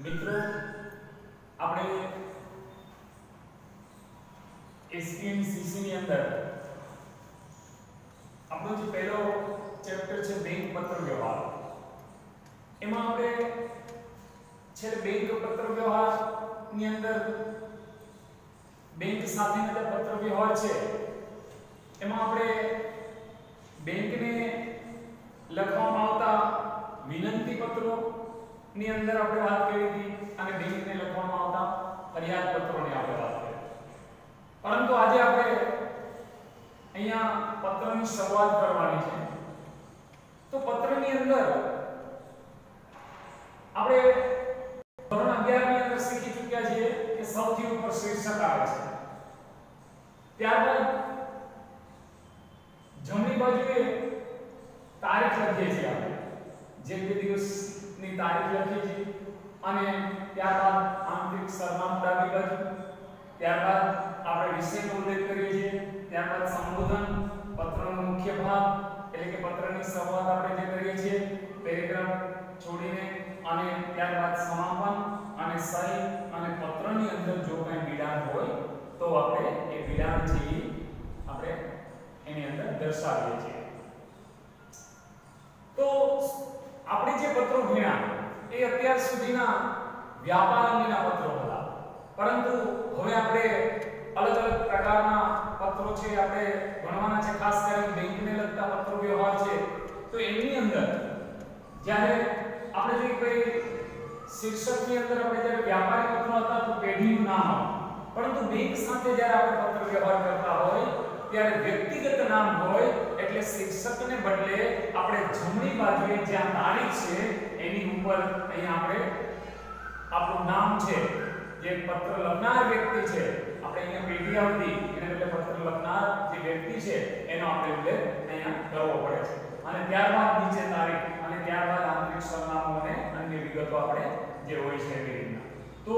મિત્રો આપણે SPMCC ની અંદર આપણો જે પહેલો ચેપ્ટર છે બેંક પત્ર વ્યવહાર, એમાં આપણે છે બેંક પત્ર વ્યવહાર ની અંદર બેંક સાથેના જે પત્ર વ્યવહાર છે એમાં આપણે બેંકને લખવામાં આવતા વિનંતી પત્રો ની અંદર આપણે વાત કરી હતી અને બેંકને લખવામાં આવતા ફરિયાદ પત્રોની આપણે વાત કરી. પરંતુ આજે આપણે અહીંયા પત્રની શરૂઆત કરવાની છે. તો પત્રની અંદર આપણે ધોરણ 11 ની અંદર શીખી ચૂક્યા છીએ કે સૌથી ઉપર શીર્ષક આવે છે, ત્યારબાદ જમણી બાજુએ તારીખ લખીએ છીએ આપણે, જે તે દિવસની તારીખ લખીએ છીએ અને ત્યારબાદ આંતરિક સરનામું ડાબી બાજુ, ત્યારબાદ આપણે વિષયનો ઉલ્લેખ કરીએ છીએ, ત્યારબાદ સંબોધન, પત્રનો મુખ્ય ભાગ એટલે કે પત્રની શરૂઆત આપણે જે કરીએ છીએ પેરેગ્રાફ છોડીને, અને ત્યારબાદ સમાપન અને સહી, અને પત્રની અંદર જો કંઈ વિરામ હોય તો આપણે એ વિરામ છે આપણે એની અંદર દર્શાવીએ છીએ. તો આપણે જે પત્રો ભણ્યા એ અત્યાર સુધીના વ્યાપાર અંગેના પત્રો હતા, પરંતુ હવે આપણે અલગ અલગ પ્રકારના પત્રો છે આપણે ભણવાના છે, ખાસ કરીને બેંકને લગતા પત્રો વ્યવહાર છે. તો એની અંદર જ્યારે આપણે જે કોઈ શીર્ષકની અંદર આપણે જ્યારે વ્યાપારી પત્રો હતા તો પેઢીનું નામ આવે, પરંતુ બેંક સાથે જ્યારે આપણે પત્ર વ્યવહાર કરતા હોય ત્યારે વ્યક્તિગત નામ હોય એટલે શીર્ષકને બદલે આપણે જમણી બાજુએ જ્યાં તારીખ છે એની ઉપર અહીંયા આપણે આપણું નામ છે, જે પત્ર લખનાર વ્યક્તિ છે, આપણે અહીંયા પેઢી આવતી એને બદલે પત્ર લખનાર જે વ્યક્તિ છે એનો આપણે ઉલ્લેખ અહીંયા કરવો પડે છે, અને ત્યારબાદ નીચે તારીખ અને ત્યારબાદ આંતરિક સરનામું અને અન્ય વિગતો આપણે જે હોય છે એવી રીતના. તો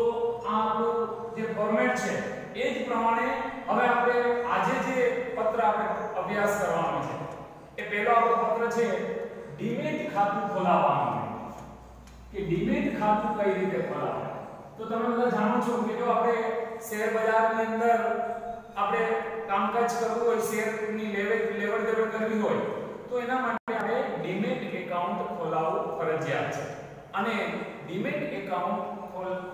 આ આપણું જે ફોર્મેટ છે એ જ પ્રમાણે હવે આપણે આજે જે પત્ર આપણે અભ્યાસ કરવાનો છે એ પહેલો આપણો પત્ર છે ડીમેટ ખાતું ખોલાવવાનું, કે ડીમેટ ખાતું કઈ રીતે ખોલાવાય. તો તમે બધા જાણો છો કે જો આપણે શેર બજારની અંદર આપણે કામકાજ કરવું હોય, શેરની લેવડ દેવડ કરવી હોય તો એના માટે આપણે ડીમેટ એકાઉન્ટ ખોલાવવું ફરજિયાત છે, અને ડીમેટ એકાઉન્ટ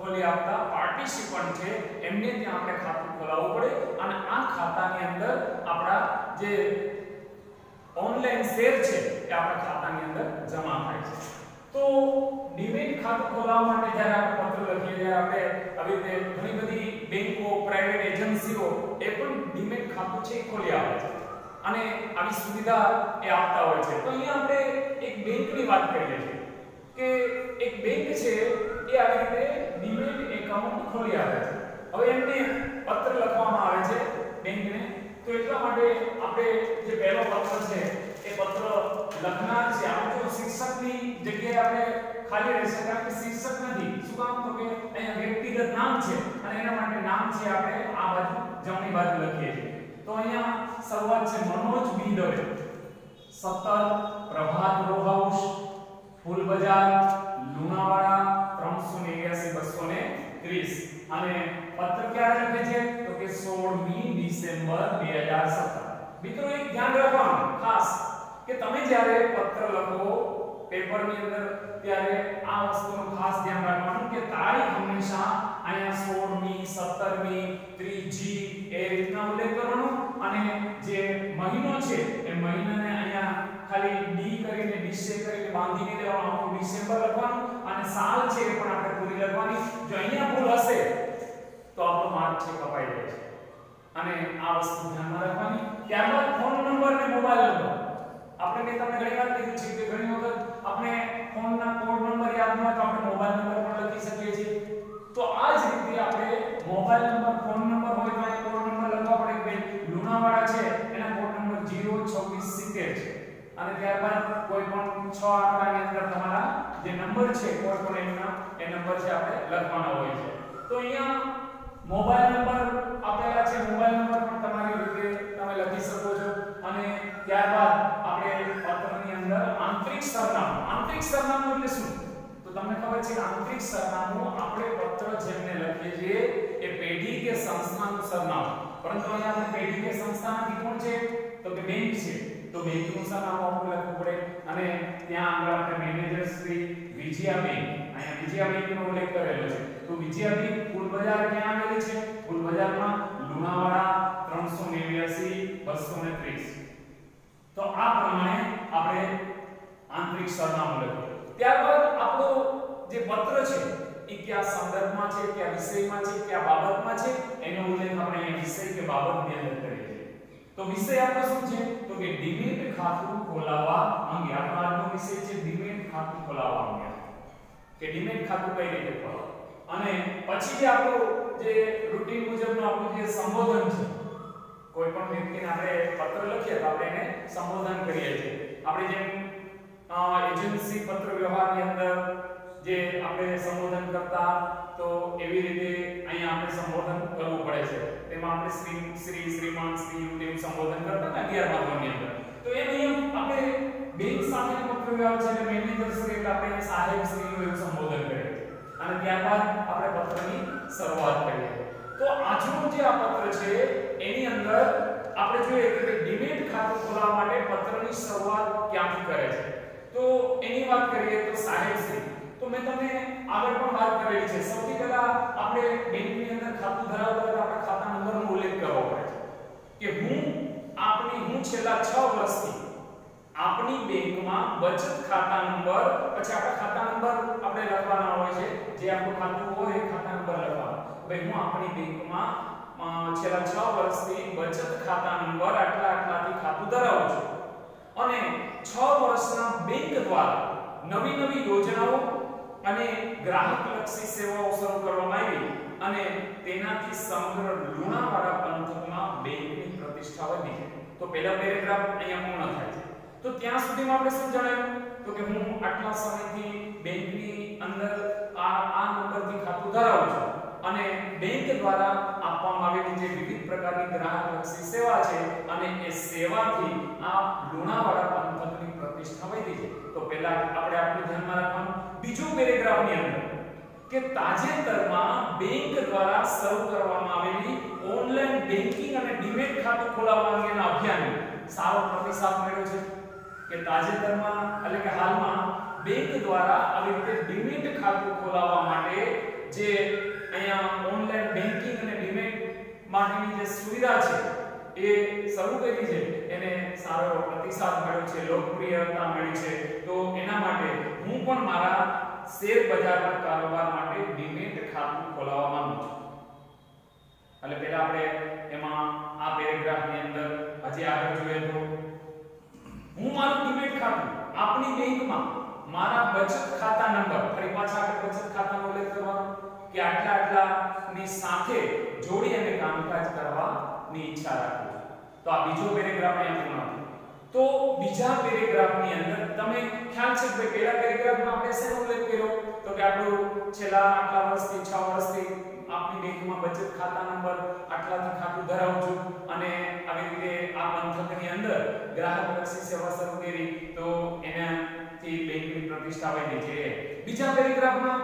ખોલી આપતા પાર્ટિસિપન્ટ છે એમને ત્યાં આપણે ખાતું ખોલાવવું પડે, અને આ ખાતાની અંદર આપણા જે ઓનલાઈન શેર છે એ આપણા ખાતાની અંદર જમા થાય છે. તો ડીમેટ ખાતું ખોલાવવા માટે જ્યારે આપણે પત્ર લખીએ, જ્યારે આપણે આવી રીતે ઘણી બધી બેંકો, પ્રાઇવેટ એજન્સીઓ એ પણ ડીમેટ ખાતું છે ખોલી આપે છે અને આવી સુવિધા એ આપતા હોય છે. તો અહીંયા આપણે એક બેંકની વાત કરીએ છીએ કે એક બેંક છે એ આવી રીતે ડીમેટ એકાઉન્ટ ખોલી આપે છે. હવે એમને પત્ર લખવામાં આવે છે બેંકને, તો એટલા માટે આપણે જે પહેલો પત્ર છે એ પત્ર લખનાર છે, આમ તો શીર્ષકની જગ્યાએ આપણે ખાલી રહેશે કારણ કે શીર્ષક નથી. શું કામ? તો કે અહીંયા વ્યક્તિગત નામ છે અને એના માટે નામ છે આપણે આ બાજુ જમણી બાજુ લખીએ છીએ. તો અહીંયા શરૂઆત છે મનોજ બી દવે, 17 પ્રભાત રો હાઉસ, ફૂલ બજાર, લુણાવાડા, 389-230. અને પત્ર ક્યારે લખે છે? તો કે 16મી ડિસેમ્બર 2017. મિત્રો એક ધ્યાન રાખવાનું ખાસ કે તમે જ્યારે પત્ર લખો પેપરની અંદર ત્યારે આ વસ્તુનું ખાસ ધ્યાન રાખવાનું કે તારીખ હંમેશા અહીંયા 16મી, 17મી, 3જી એ રીતના ઉલ્લેખ કરવાનો, અને જે મહિનો છે એ મહિનાને અહીંયા ખાલી ડી કરીને ડિસે કરીને બાંધીને દેવાનું, આખું ડિસેમ્બર લખવાનું, અને સાલ છે એ પણ આપણે પૂરી લખવાની. જો અહીંયા ભૂલ હશે તો આપણો માર્ક છે કપાઈ જાય છે, અને આ વસ્તુ ધ્યાનમાં રાખવાની. ત્યારબાદ ફોન નંબર અને મોબાઈલ નંબર. આપણે તમને ઘણી વાર કીધું છે કે ઘણી વખત આપણે ફોનના કોડ નંબર યાદ ન હોય તો આપણે મોબાઈલ નંબર પણ લખી શકીએ છીએ. તો આ જ રીતે આપણે મોબાઈલ નંબર, ફોન નંબર હોય તો એ કોડ નંબર લખવા પડે કે લુણાવાડા છે એના કોડ નંબર 02670 છે, અને ત્યારબાદ કોઈ પણ 6 આંકડાની અંદર તમારા જે નંબર છે કોઈ પણ એના એ નંબર છે આપણે લખવાના હોય છે. તો અહીંયા મોબાઈલ નંબર આપેલા છે, મોબાઈલ નંબર પણ તમારી રીતે તમે લખી શકો છો. અને ત્યારબાદ આપણે પત્રની અંદર આંતરિક સરનામું એટલે શું? તો તો તમને ખબર છે કે આંતરિક સરનામું આપણે પત્ર જેમને લખીએ છીએ એ પેઢી કે સંસ્થાનું સરનામું, પરંતુ અહીંયા આપણે પેઢી કે સંસ્થા નથી, કોણ છે તો કે બેંક છે, તો બેંકનું સરનામું આપણે લખવું પડે અને ત્યાં આગળ આપણે મેનેજર શ્રી વિજયા બેંક, અહીંયા વિજયા બેંકનો ઉલ્લેખ કરેલો છે, તો વિજયા બેંક ફૂલ બજાર ક્યાં આવેલી છે, ફૂલ બજારમાં લુણાવાડા 389 230. તો આ પ્રમાણે આપણે આંતરિક સરનામું લખ્યું. ત્યારબાદ આપણો જે પત્ર છે એ કયા સંદર્ભમાં છે, કયા વિષયમાં છે, કયા બાબતમાં છે એનો ઉલ્લેખ આપણે વિષય કે બાબતની અંદર કરીએ છીએ. તો વિષય આપણો શું છે તો કે ડીમેટ ખાતું ખોલાવવા અંગે. આપણો આજનો વિષય છે ડીમેટ ખાતું ખોલાવવા અંગે, કે ડીમેટ ખાતું કઈ રીતે ખોલાવવું. અને પછી જે આપણું જે રૂટીન મુજબનું આપણું જે સંબોધન છે, કોઈ પણ વ્યક્તિને આપણે પત્ર લખીએ તો આપણે એને સંબોધન કરીએ છીએ. આપણે જેમ એજન્સી પત્ર વ્યવહારની અંદર જે આપણે સંબોધન કરતા, તો એવી રીતે અહીંયા આપણે સંબોધન કરવું પડે છે. તેમાં આપણે શ્રી, શ્રીમાન, શ્રી તેવું સંબોધન કરતા ને 11મા ધોરણની અંદર. તો એ નિયમ આપણે બેંક સાથેનો પત્ર વ્યવહાર છે એટલે મેનેજર શ્રી એટલે આપણે સાહેબ શ્રી એવું સંબોધન કરીએ છીએ અને ત્યારબાદ આપણે પત્રની શરૂઆત કરીએ. તો આજનું જે આ પત્ર છે એની અંદર આપણે જોઈએ કે ડીમેટ ખાતું ખોલાવવા માટે પત્રની શરૂઆત ક્યાંથી કરે છે. તો એની વાત કરીએ તો સાહેબ શ્રી, તો મેં તમને આગળ પણ વાત કરેલી છે. સૌથી પહેલા આપણે બેંકની અંદર ખાતું ધરાવતા હોય તો આપણે ખાતા નંબરનો ઉલ્લેખ કરવો પડે છે કે હું છેલ્લા 6 વર્ષથી આપણી બેંકમાં બચત ખાતા નંબર, પછી આપણા ખાતા નંબર આપણે લખવાના હોય છે, જે આપણું ખાતું હોય એ ખાતા નંબર લખવાનો. ભાઈ હું આપણી બેંકમાં છેલ્લા 6 વર્ષથી બચત ખાતા નંબર આટલાથી ખાતું ધરાવું છું અને 6 વર્ષના બેંક દ્વારા નવી યોજનાઓ અને ગ્રાહકલક્ષી સેવાઓ શરૂ કરવામાં આવી અને તેનાથી સમગ્ર લુણાવાડા પંથકમાં બેંકની પ્રતિષ્ઠા વધી છે. તો પહેલા પેરેગ્રાફ અહીંયા પૂર્ણ થાય છે. તો ત્યાં સુધીમાં આપણે શું જણાવ્યું તો કે હું આટલા સમયથી બેંકની અંદર આ નંબરથી ખાતું ધરાવું છું અને બેંક દ્વારા આપવામાં આવેલી જે વિવિધ પ્રકારની ગ્રાહકલક્ષી સેવા છે અને એ સેવાથી આ લુણાવાડા પંથકની પ્રતિષ્ઠા વધી છે. તો પહેલા આપણે આપણું ધ્યાનમાં રાખવાનું બીજું પેરેગ્રાફની અંદર કે તાજેતરમાં બેંક દ્વારા શરૂ કરવામાં આવેલી ઓનલાઈન બેન્કિંગ અને ડીમેટ ખાતું ખોલાવવા અંગેના અભિયાનને સારો પ્રતિસાદ મળ્યો છે. કે તાજેતરમાં એટલે કે હાલમાં બેંક દ્વારા આવી રીતે ડીમેટ ખાતું ખોલાવવા માટે જે અહીંયા ઓનલાઈન બેન્કિંગ અને ડીમેટ માટેની જે સુવિધા છે એ શરૂ કરી છે, એને સારો પ્રતિસાદ મળ્યો છે, લોકપ્રિયતા મળી છે. તો એના માટે હું પણ મારા શેર બજારના કારોબાર માટે ડીમેટ ખાતું ખોલાવવા માંગુ છું. એટલે પહેલા આપણે એમાં આ પેરેગ્રાફની અંદર હજી આગળ જોઈએ તો હું મારું ડીમેટ ખાતું આપણી બેંકમાં મારા બચત ખાતા નંબર, ફરી પાછા આપણે બચત ખાતાનો ઉલ્લેખ કરવાનો કે આટલાની સાથે જોડી અને કામકાજ કરવાની ઈચ્છા રાખું છું. તો આ બીજો પેરેગ્રાફ અહીંયા પૂર્ણ થયો. તો બીજા પેરેગ્રાફની અંદર તમે ખ્યાલ છે કે પહેલા પેરેગ્રાફમાં આપણે શેનો ઉલ્લેખ કર્યો તો કે આપણું છેલ્લા આટલા વર્ષથી 6 વર્ષથી આપની બેંકમાં બચત ખાતા નંબર આટલાથી ખાતું ધરાવું છું અને આવી રીતે આ પંથકની અંદર ગ્રાહકલક્ષી સેવા શરૂ કરી તો એનાથી બેંકની પ્રતિષ્ઠા વધી છે. બીજા પેરેગ્રાફમાં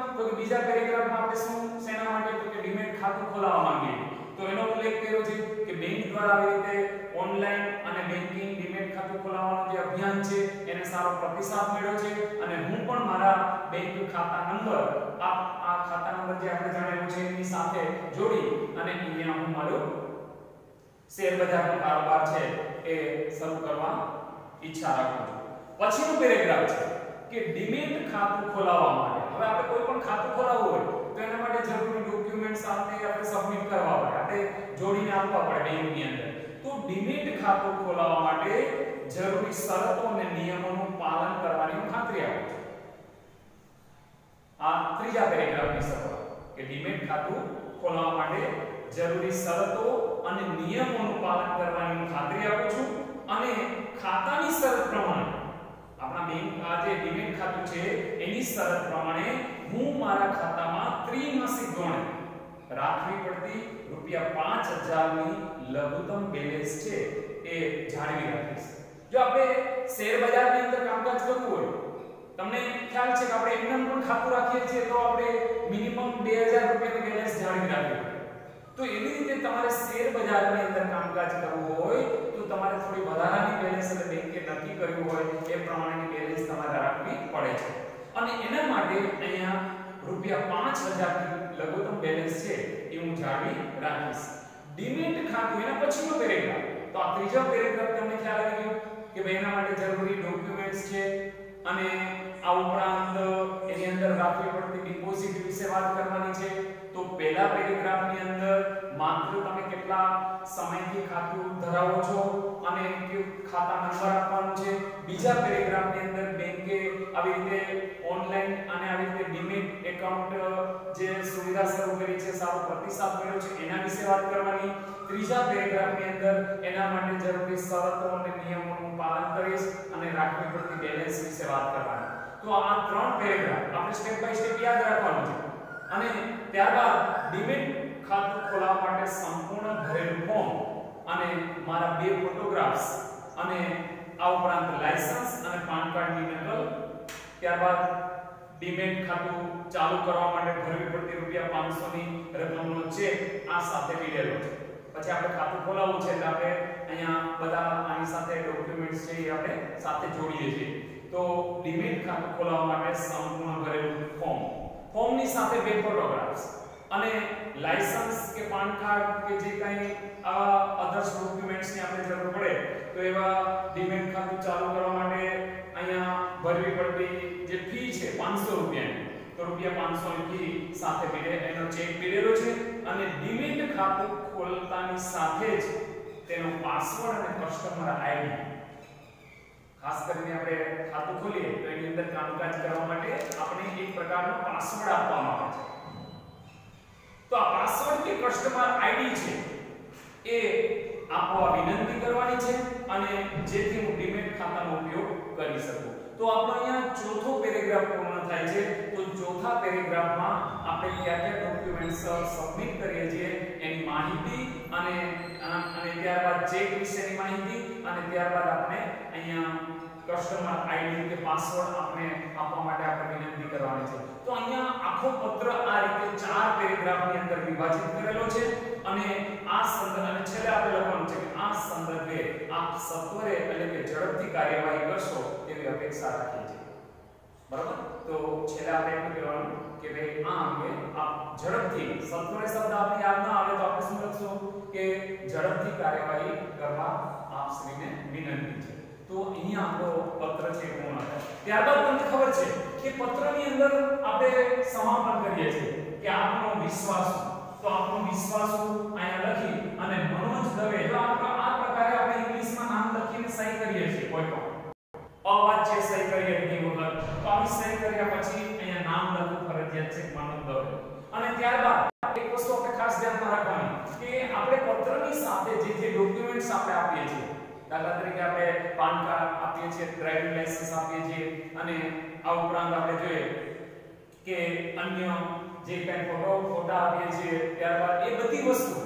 આપણે શું શેના માટે તો કે ડીમેટ ખાતું ખોલાવવા માંગીએ તો એનો ઉલ્લેખ કર્યો છે કે બેંક દ્વારા આવી રીતે ઓનલાઈન અને બેન્કિંગ ડીમેટ ખાતું ખોલાવવાનું જે અભિયાન છે એને સારો પ્રતિસાદ મળ્યો છે અને હું પણ મારા બેંક ખાતા નંબર આ ખાતા નંબર જે આપણે જાણેલું છે એની સાથે જોડી અને અહીંયા હું મારો શેર બજારનો કારોબાર છે એ શરૂ કરવા ઈચ્છા રાખું છું. પછીનો પેરેગ્રાફ છે કે ડીમેટ ખાતું ખોલાવવા માટે હવે આપણે કોઈ પણ ખાતું ખોલાવવું હોય તો એના માટે જરૂરી ડોક્યુમેન્ટ્સ આપણે સબમિટ કરવા પડે, આપણે જોડીને આપવા પડે બેંકની અંદર. તો ડીમેટ ખાતું ખોલાવવા માટે જરૂરી શરતો અને નિયમોનું પાલન કરવાની હું ખાતરી આપું છું. આ ત્રીજા પેરેગ્રાફની શરૂઆત કે ડીમેટ ખાતું ખોલાવવા માટે જરૂરી શરતો અને નિયમોનું પાલન કરવાની હું ખાતરી આપું છું અને ખાતાની શરત પ્રમાણે આપણા બેંક આ જે ડીમેટ ખાતું છે એની શરત પ્રમાણે હું મારા ખાતામાં ત્રિમાસિક ધોરણે રાખવી પડતી ₹5000 ની લઘુત્તમ બેલેન્સ છે એ જાળવી રાખીશ. જો આપણે શેર બજારની અંદર કામકાજ કરવું હોય તમને ખ્યાલ છે કે આપણે એમનેમ પણ ખાતું રાખીએ છીએ તો આપણે મિનિમમ 2000 રૂપિયાની બેલેન્સ જાળવી રાખવી પડે. તો એવી રીતે તમારે શેર બજારની અંદર કામકાજ કરવું હોય તો તમારે થોડી વધારાની બેલેન્સ એટલે બેંકે નક્કી કર્યું હોય એ પ્રમાણેની બેલેન્સ તમારે રાખવી પડે છે. અને એના માટે અહીંયા ₹5000 થી લઘુત્તમ બેલેન્સ છે એ હું જાળવી રાખીશ. ડીમેટ ખાતું એના પછીનો પેરેગ્રાફ. તો આ ત્રીજો પેરેગ્રાફ તમને ખ્યાલ આવી ગયો કે ભાઈ એના માટે જરૂરી ડોક્યુમેન્ટ્સ છે અને આ ઉપરાંત એની અંદર રાખવી પડતી ડિપોઝિટ વિશે વાત કરવાની છે. તો પહેલા પેરેગ્રાફની અંદર માત્ર તમે કેટલા સમયથી ખાતું ધરાવો છો અને કયું ખાતા નંબર આપવાનું છે. બીજા પેરેગ્રાફની અંદર બેંકે આવી રીતે ઓનલાઈન અને આવી રીતે ડીમેટ એકાઉન્ટ જે સુવિધા શરૂ કરી છે, સારો પ્રતિસાદ મળ્યો છે એના વિશે વાત કરવાની. ત્રીજા પેરેગ્રાફની અંદર એના માટે જરૂરી શરતો અને નિયમોનું પાલન કરીશ અને રાખવી પડતી બેલેન્સ વિશે વાત કરવાની. તો આ ત્રણ પેરેગ્રાફ આપણે સ્ટેપ બાય સ્ટેપ યાદ રાખવાનું છે. અને ત્યારબાદ ડીમેટ ખાતું ખોલાવવા માટે સંપૂર્ણ ભરેલું ફોર્મ અને મારા 2 ફોટોગ્રાફ્સ અને આ ઉપરાંત લાયસન્સ અને પાન કાર્ડની નકલ. ત્યારબાદ ડીમેટ ખાતું ચાલુ કરવા માટે ભરવી પડતી ₹500 ની રકમનો ચેક આ સાથે લીધેલો છે. પછી આપણે ખાતું ખોલાવવું છે એટલે આપણે અહીંયા બધા આની સાથે ડોક્યુમેન્ટ્સ છે એ આપણે સાથે જોડીએ છીએ. તો ડીમેટ ખાતું ખોલાવવા માટે સંપૂર્ણ ભરેલું ફોર્મ, ફોર્મની સાથે 2 ફોટોગ્રાફ્સ અને લાયસન્સ કે પાન કાર્ડ કે જે કંઈ આવા અધર્સ ડોક્યુમેન્ટ્સની આપણે જરૂર પડે તો એવા ડીમેટ ખાતું ચાલુ કરવા માટે અહીંયા ભરવી પડતી જે ફી છે ₹500 તો ₹500 ની ફી સાથે એનો ચેક પીડેલો છે. અને ડીમેટ ખાતું ખોલતાની સાથે જ તેનો પાસવર્ડ અને કસ્ટમર આઈડી, ખાસ કરીને આપણે ખાતું ખોલીએ તો એની અંદર કામકાજ કરવા માટે આપણે એક પ્રકારનો પાસવર્ડ આપવામાં આવે છે. તો આ પાસવર્ડ કે કસ્ટમર આઈડી છે એ આપવા વિનંતી કરવાની છે અને જેથી હું ડીમેટ ખાતાનો ઉપયોગ કરી શકું. તો આપણો અહીંયા ચોથો પેરેગ્રાફ પૂર્ણ થાય છે. તો ચોથા પેરેગ્રાફમાં આપણે કયા કયા ડોક્યુમેન્ટ્સ સબમિટ કરીએ છીએ એની માહિતી અને ત્યારબાદ ચેક વિશેની માહિતી અને ત્યારબાદ આપણે અહીંયા કસ્ટમર આઈડી કે પાસવર્ડ આપણે આપવા માટે આપણે વિનંતી કરવાની છે. તો અહીંયા આખો પત્ર આ રીતે 4 પેરેગ્રાફની અંદર વિભાજિત કરેલો છે અને આ સંદર્ભ અને છેલ્લે આપણે લખવાનું છે કે આ સંદર્ભે આપ સત્વરે એટલે કે ઝડપથી કાર્યવાહી કરશો એવી અપેક્ષા રાખીએ છીએ. બરાબર? તો છેલ્લે આપણે એટલું કહેવાનું કે ભાઈ આ અંગે આપ ઝડપથી, સત્વરે શબ્દ આપણે યાદ ના આવે તો આપણે શું લખશું કે ઝડપથી કાર્યવાહી કરવા આપ શ્રીને વિનંતી છે. તો અહીંયા આપણો પત્ર છે પૂર્ણ થાય. ત્યારબાદ તમને ખબર છે કે પત્રની અંદર આપણે સમાપન કરીએ છીએ કે આપનો વિશ્વાસ. તો આપનો વિશ્વાસ અહીંયા લખી અને મનોજ દવે જો આપણે આ પ્રકારે આપણે ઇંગ્લિશમાં નામ લખીને સહી કરીએ છીએ કોઈ પણ અવાચ્ય સહી કરીએ ઘણી વખત તો આવી સહી કર્યા પછી અહીંયા નામ લખવું ફરજિયાત છે મનોજ દવે. અને ત્યારબાદ એક વસ્તુ આપણે ખાસ ધ્યાનમાં રાખવાની કે આપણે પત્રની સાથે જે ડોક્યુમેન્ટ્સ આપણે આપીએ છીએ, દાખલા તરીકે આપણે પાન કાર્ડ આપીએ છીએ, ડ્રાઇવિંગ લાયસન્સ આપીએ છીએ અને આ ઉપરાંત આપણે જોઈએ કે અન્ય જે કંઈ ફોટા આપીએ છીએ ત્યારબાદ એ બધી વસ્તુ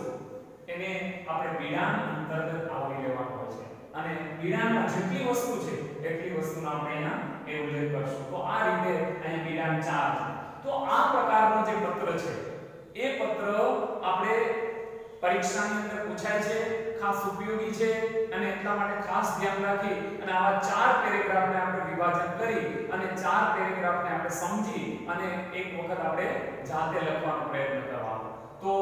એને આપણે વિધાન અંતર્ગત આવરી લેવાનું હોય છે અને વિધાનમાં જેટલી વસ્તુ છે એટલી વસ્તુનો આપણે અહીંયા એ ઉલ્લેખ કરશું. તો આ રીતે અહીંયા વિધાન 4 છે. તો આ પ્રકારનો જે પત્ર છે એ પત્ર આપણે પરીક્ષાની અંદર પૂછાય છે, ખાસ ઉપયોગી છે અને એટલા માટે ખાસ ધ્યાન રાખી અને આવા 4 પેરેગ્રાફને આપણે વિભાજન કરી અને 4 પેરેગ્રાફને આપણે સમજી અને એક વખત આપણે જાતે લખવાનો પ્રયત્ન કરવાનો. તો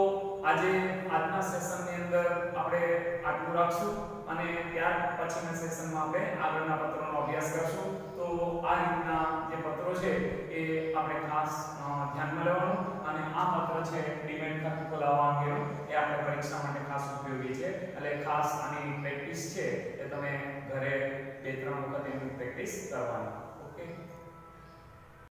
આજના સેશનની અંદર આપણે આટલું રાખશું અને ત્યાર પછીના સેશનમાં આપણે આગળના પત્રોનો અભ્યાસ કરશું. તો આ રીતના જે પત્રો છે એ આપણે ખાસ ધ્યાનમાં લેવાનું અને આ પત્ર છે ડીમેટ ખાતું ખોલાવવા અંગેનું એ આપણે પરીક્ષા માટે ખાસ ઉપયોગી છે. એટલે ખાસ આની પ્રેક્ટિસ છે એ તમે ઘરે 2-3 વખત એની પ્રેક્ટિસ કરવાની. ઓકે.